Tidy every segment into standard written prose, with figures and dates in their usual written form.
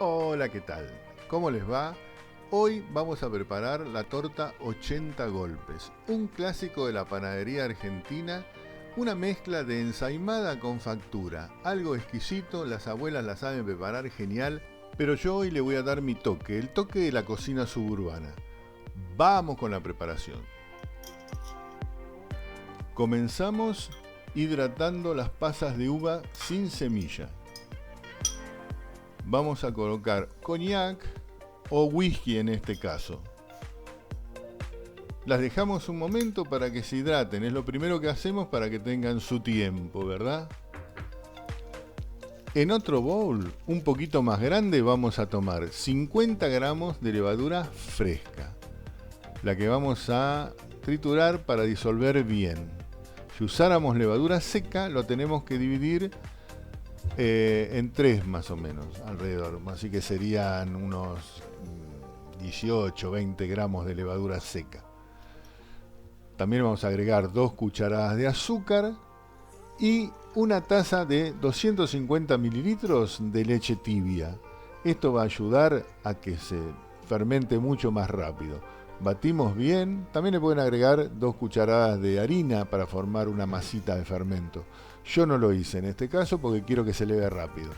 Hola, ¿qué tal? ¿Cómo les va? Hoy vamos a preparar la torta 80 golpes, un clásico de la panadería argentina, una mezcla de ensaimada con factura, algo exquisito, las abuelas la saben preparar genial, pero yo hoy le voy a dar mi toque, el toque de la cocina suburbana. Vamos con la preparación. Comenzamos hidratando las pasas de uva sin semilla. Vamos a colocar coñac o whisky en este caso. Las dejamos un momento para que se hidraten, es lo primero que hacemos para que tengan su tiempo, ¿verdad? En otro bowl, un poquito más grande, vamos a tomar 50 gramos de levadura fresca, la que vamos a triturar para disolver bien. Si usáramos levadura seca, lo tenemos que dividir en 3 más o menos, alrededor. Así que serían unos 18, 20 gramos de levadura seca. También vamos a agregar 2 cucharadas de azúcar y una taza de 250 mililitros de leche tibia. Esto va a ayudar a que se fermente mucho más rápido. Batimos bien, también le pueden agregar 2 cucharadas de harina para formar una masita de fermento. Yo no lo hice en este caso porque quiero que se leve rápido.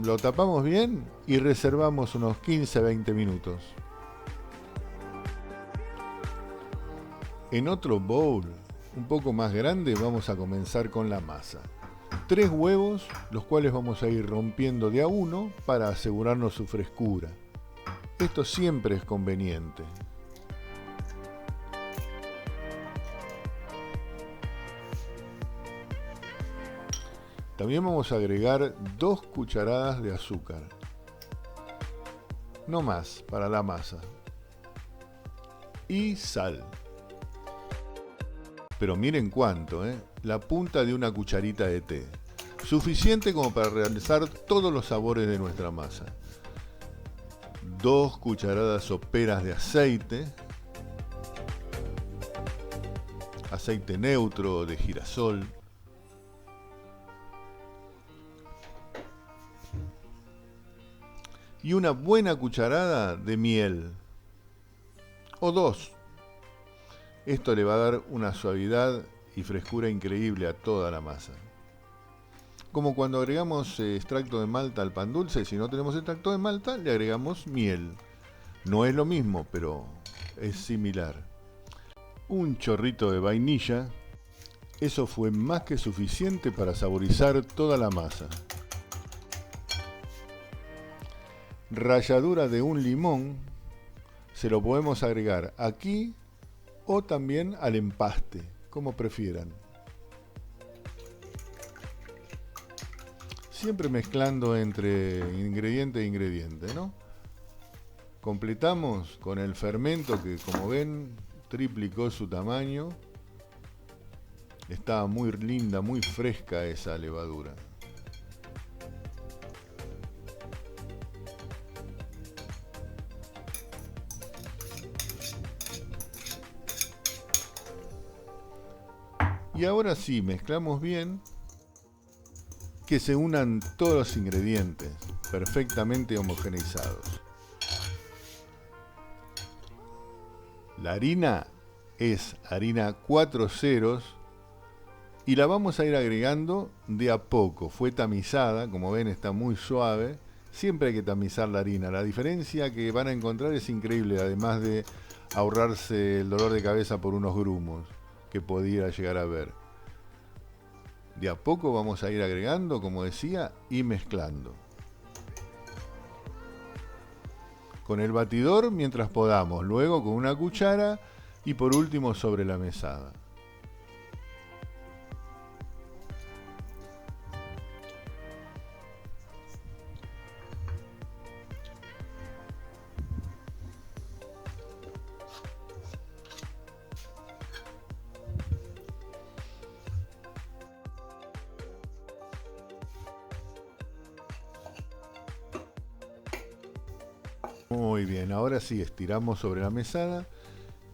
Lo tapamos bien y reservamos unos 15-20 minutos. En otro bowl, un poco más grande, vamos a comenzar con la masa. 3 huevos, los cuales vamos a ir rompiendo de a uno para asegurarnos su frescura. Esto siempre es conveniente. También vamos a agregar 2 cucharadas de azúcar. No más para la masa. Y sal. Pero miren cuánto, la punta de una cucharita de té. Suficiente como para realizar todos los sabores de nuestra masa. 2 cucharadas soperas de aceite. Aceite neutro de girasol. Y una buena cucharada de miel. O 2. Esto le va a dar una suavidad y frescura increíble a toda la masa. Como cuando agregamos extracto de malta al pan dulce, si no tenemos extracto de malta, le agregamos miel. No es lo mismo, pero es similar. Un chorrito de vainilla. Eso fue más que suficiente para saborizar toda la masa. Ralladura de un limón. Se lo podemos agregar aquí o también al empaste, como prefieran. Siempre mezclando entre ingrediente e ingrediente, ¿no? Completamos con el fermento que, como ven, triplicó su tamaño. Está muy linda, muy fresca esa levadura. Y ahora sí, mezclamos bien, que se unan todos los ingredientes, perfectamente homogeneizados. La harina es harina 4 ceros y la vamos a ir agregando de a poco. Fue tamizada, como ven está muy suave. Siempre hay que tamizar la harina. La diferencia que van a encontrar es increíble, además de ahorrarse el dolor de cabeza por unos grumos que pudiera llegar a ver. De a poco vamos a ir agregando, como decía, y mezclando. Con el batidor mientras podamos, luego con una cuchara y por último sobre la mesada. Muy bien, ahora sí estiramos sobre la mesada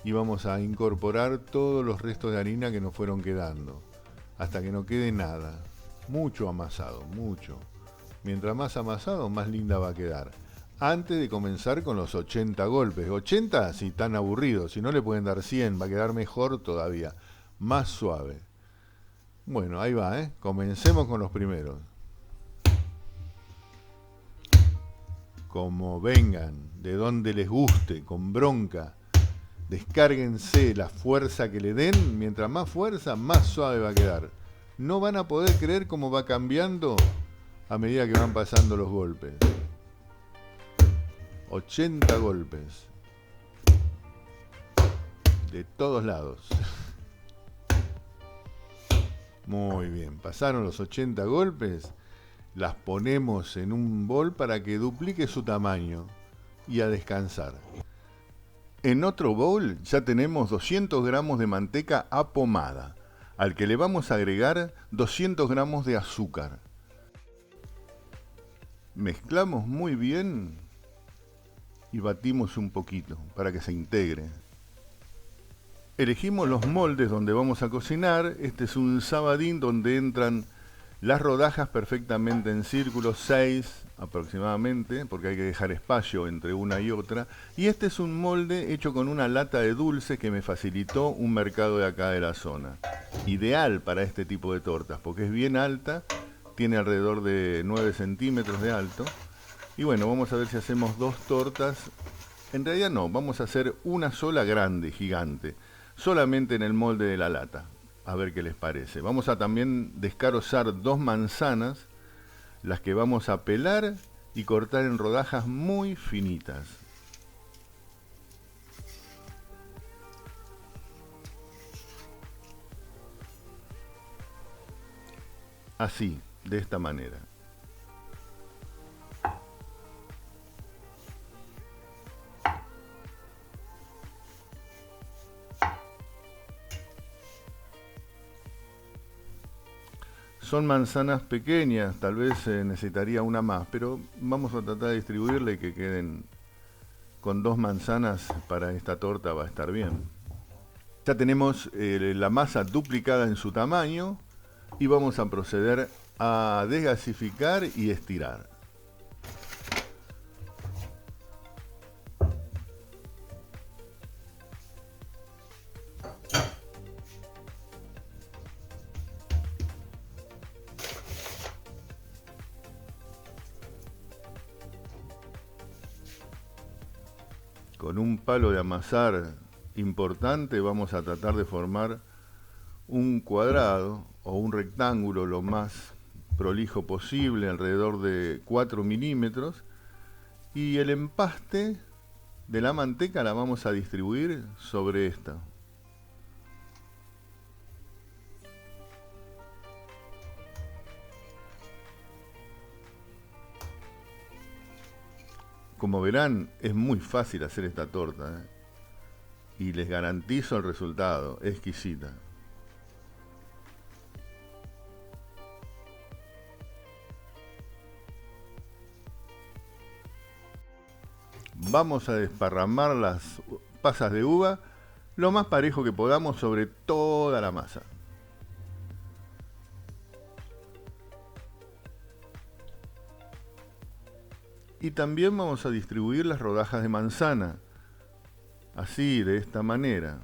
y vamos a incorporar todos los restos de harina que nos fueron quedando, hasta que no quede nada. Mucho amasado, mucho. Mientras más amasado, más linda va a quedar. Antes de comenzar con los 80 golpes. 80 si están aburridos, si no le pueden dar 100, va a quedar mejor todavía. Más suave. Bueno, ahí va, ¿eh? Comencemos con los primeros. Como vengan, de donde les guste, con bronca. Descárguense la fuerza que le den. Mientras más fuerza, más suave va a quedar. No van a poder creer cómo va cambiando a medida que van pasando los golpes. 80 golpes. De todos lados. Muy bien, pasaron los 80 golpes. Las ponemos en un bol para que duplique su tamaño. Y a descansar. En otro bowl ya tenemos 200 gramos de manteca apomada, al que le vamos a agregar 200 gramos de azúcar. Mezclamos muy bien y batimos un poquito para que se integre. Elegimos los moldes donde vamos a cocinar. Este es un sabadín donde entran las rodajas perfectamente en círculo, 6 aproximadamente, porque hay que dejar espacio entre una y otra. Y este es un molde hecho con una lata de dulce que me facilitó un mercado de acá de la zona. Ideal para este tipo de tortas, porque es bien alta, tiene alrededor de 9 centímetros de alto. Y bueno, vamos a ver si hacemos 2 tortas. En realidad no, vamos a hacer una sola grande, gigante, solamente en el molde de la lata. A ver qué les parece. Vamos a también descarozar 2 manzanas, las que vamos a pelar y cortar en rodajas muy finitas. Así, de esta manera. Son manzanas pequeñas, tal vez necesitaría una más, pero vamos a tratar de distribuirle y que queden con 2 manzanas para esta torta, va a estar bien. Ya tenemos la masa duplicada en su tamaño y vamos a proceder a desgasificar y estirar. Con un palo de amasar importante vamos a tratar de formar un cuadrado o un rectángulo lo más prolijo posible, alrededor de 4 milímetros, y el empaste de la manteca la vamos a distribuir sobre esta. Como verán, es muy fácil hacer esta torta, ¿eh? Y les garantizo el resultado, exquisita. Vamos a desparramar las pasas de uva lo más parejo que podamos sobre toda la masa. Y también vamos a distribuir las rodajas de manzana, así, de esta manera.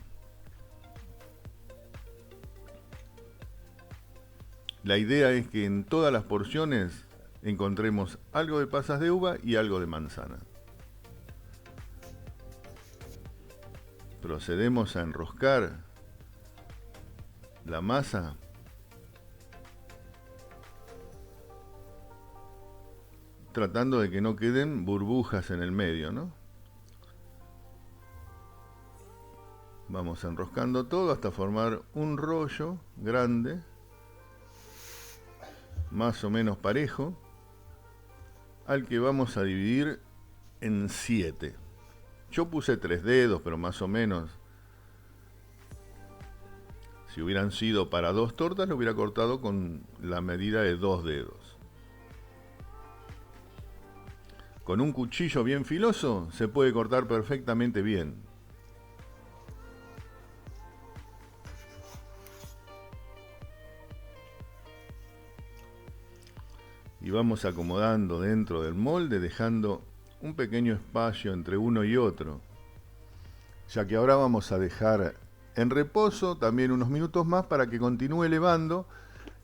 La idea es que en todas las porciones encontremos algo de pasas de uva y algo de manzana. Procedemos a enroscar la masa tratando de que no queden burbujas en el medio, ¿no? Vamos enroscando todo hasta formar un rollo grande, más o menos parejo, al que vamos a dividir en 7. Yo puse 3 dedos, pero más o menos, si hubieran sido para 2 tortas, lo hubiera cortado con la medida de 2 dedos. Con un cuchillo bien filoso se puede cortar perfectamente bien. Y vamos acomodando dentro del molde, dejando un pequeño espacio entre uno y otro, ya que ahora vamos a dejar en reposo también unos minutos más para que continúe elevando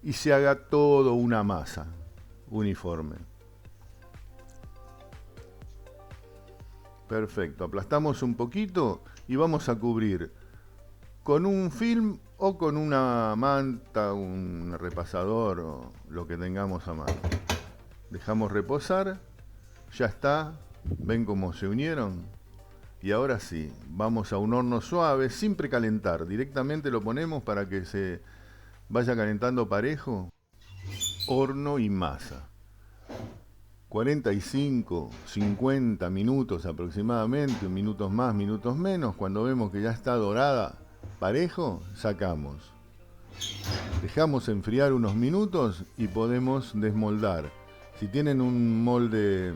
y se haga todo una masa uniforme. Perfecto, aplastamos un poquito y vamos a cubrir con un film o con una manta, un repasador o lo que tengamos a mano. Dejamos reposar, ya está, ven cómo se unieron. Y ahora sí, vamos a un horno suave, sin precalentar, directamente lo ponemos para que se vaya calentando parejo. Horno y masa. 45, 50 minutos aproximadamente, minutos más, minutos menos. Cuando vemos que ya está dorada, parejo, sacamos. Dejamos enfriar unos minutos y podemos desmoldar. Si tienen un molde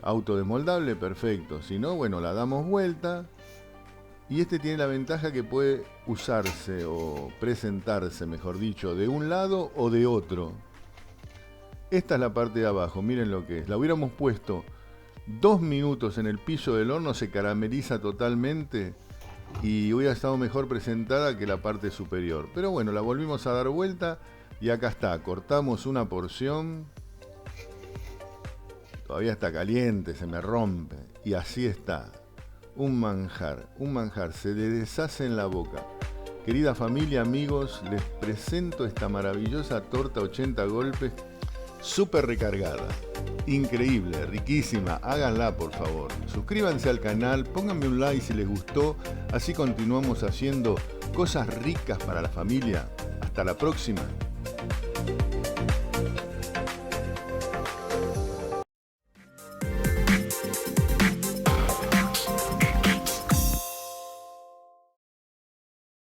autodesmoldable, perfecto. Si no, bueno, la damos vuelta. Y este tiene la ventaja que puede usarse o presentarse, mejor dicho, de un lado o de otro. Esta es la parte de abajo, miren lo que es. La hubiéramos puesto 2 minutos en el piso del horno, se carameliza totalmente y hubiera estado mejor presentada que la parte superior. Pero bueno, la volvimos a dar vuelta y acá está. Cortamos una porción. Todavía está caliente, se me rompe. Y así está. Un manjar, se deshace en la boca. Querida familia, amigos, les presento esta maravillosa torta 80 golpes. Súper recargada, increíble, riquísima, háganla por favor. Suscríbanse al canal, pónganme un like si les gustó, así continuamos haciendo cosas ricas para la familia. Hasta la próxima.